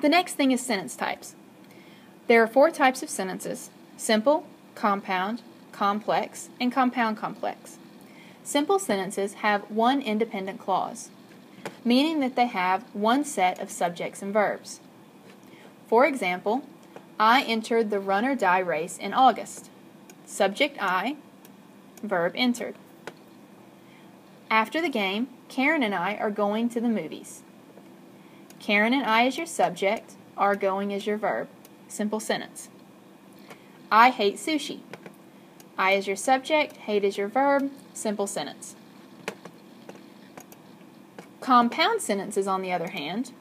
The next thing is sentence types. There are 4 types of sentences: simple, compound, complex, and compound complex. Simple sentences have one independent clause, meaning that they have one set of subjects and verbs. For example, I entered the run-or-die race in August. Subject I, verb entered. After the game, Karen and I are going to the movies. Karen and I as your subject, are going as your verb. Simple sentence. I hate sushi. I as your subject, hate as your verb. Simple sentence. Compound sentences, on the other hand,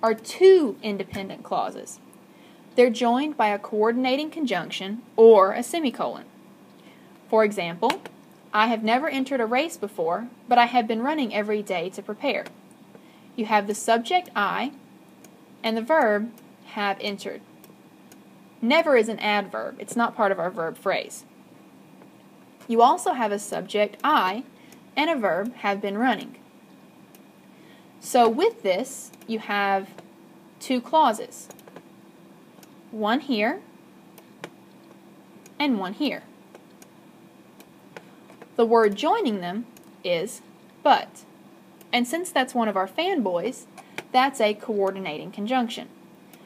are 2 independent clauses. They're joined by a coordinating conjunction or a semicolon. For example, I have never entered a race before, but I have been running every day to prepare. You have the subject I and the verb have entered. Never is an adverb. It's not part of our verb phrase. You also have a subject I and a verb have been running. So with this, you have 2 clauses. One here and one here. The word joining them is but. And since that's one of our fanboys, that's a coordinating conjunction,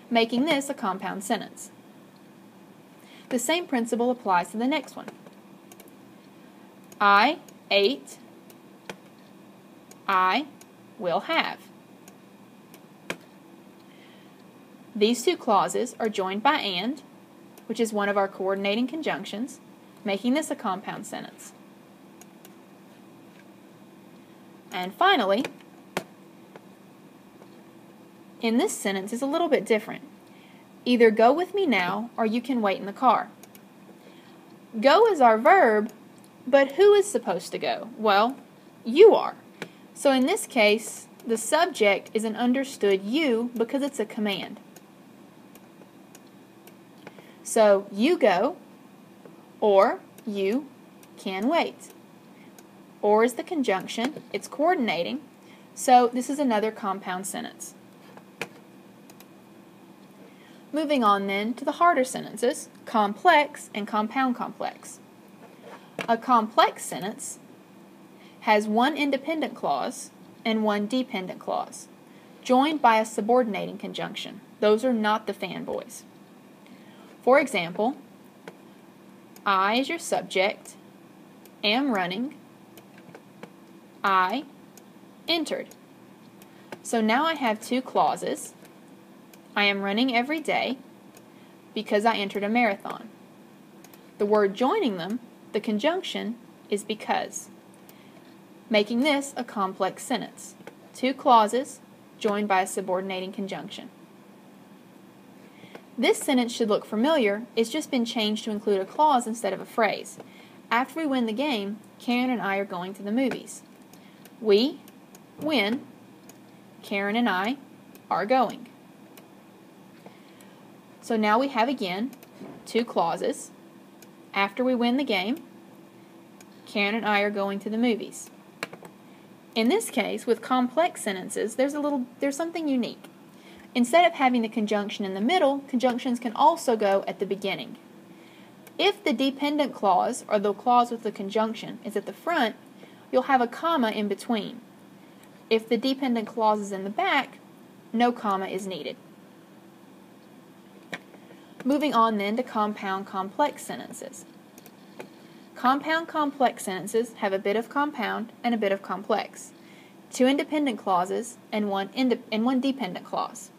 making this a compound sentence. The same principle applies to the next one. I ate. I will have. These 2 clauses are joined by and, which is one of our coordinating conjunctions, making this a compound sentence. And finally, in this sentence is a little bit different. Either go with me now or you can wait in the car. Go is our verb, but who is supposed to go? Well, you are. So in this case, the subject is an understood you because it's a command. So you go, or you can wait. Or is the conjunction, it's coordinating, so this is another compound sentence. Moving on then to the harder sentences, complex and compound complex. A complex sentence has one independent clause and one dependent clause, joined by a subordinating conjunction. Those are not the fanboys. For example, I as your subject, am running, I entered. So now I have 2 clauses. I am running every day because I entered a marathon. The word joining them, the conjunction, is because, making this a complex sentence. 2 clauses joined by a subordinating conjunction. This sentence should look familiar. It's just been changed to include a clause instead of a phrase. After we win the game, Karen and I are going to the movies. We win. Karen and I are going. So now we have again 2 clauses. After we win the game, Karen and I are going to the movies. In this case, with complex sentences, there's something unique. Instead of having the conjunction in the middle, conjunctions can also go at the beginning. If the dependent clause, or the clause with the conjunction, is at the front, you'll have a comma in between. If the dependent clause is in the back, no comma is needed. Moving on then to compound complex sentences. Compound complex sentences have a bit of compound and a bit of complex. 2 independent clauses and one dependent clause.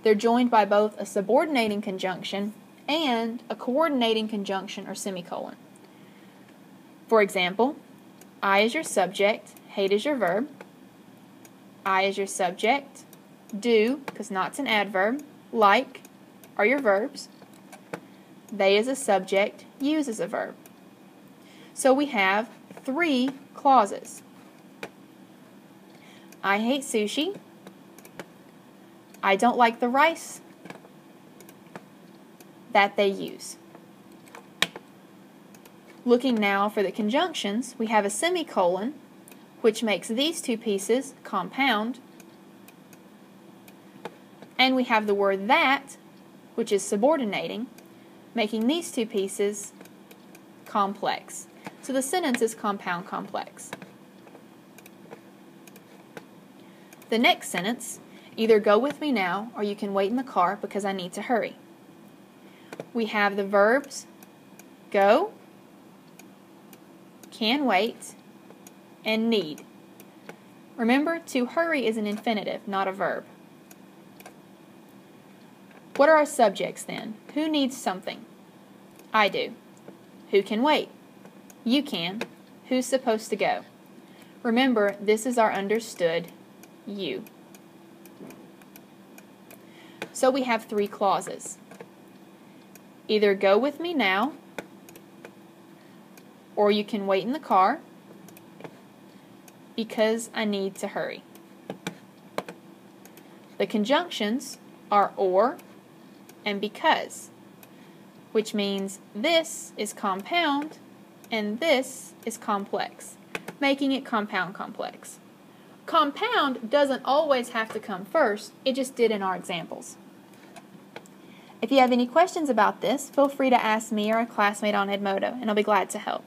They're joined by both a subordinating conjunction and a coordinating conjunction or semicolon. For example, I as your subject, hate as your verb. I as your subject, do, because not's an adverb, like are your verbs. They as a subject, use as a verb. So we have 3 clauses. I hate sushi. I don't like the rice that they use. Looking now for the conjunctions, we have a semicolon, which makes these 2 pieces compound. And we have the word that, which is subordinating, making these two pieces complex. So the sentence is compound complex. The next sentence, either go with me now or you can wait in the car because I need to hurry. We have the verbs go, can wait, and need. Remember, to hurry is an infinitive, not a verb. What are our subjects then? Who needs something? I do. Who can wait? You can. Who's supposed to go? Remember, this is our understood you. So we have three clauses. Either go with me now, or you can wait in the car, because I need to hurry. The conjunctions are or and because, which means this is compound and this is complex, making it compound complex. Compound doesn't always have to come first, it just did in our examples. If you have any questions about this, feel free to ask me or a classmate on Edmodo, and I'll be glad to help.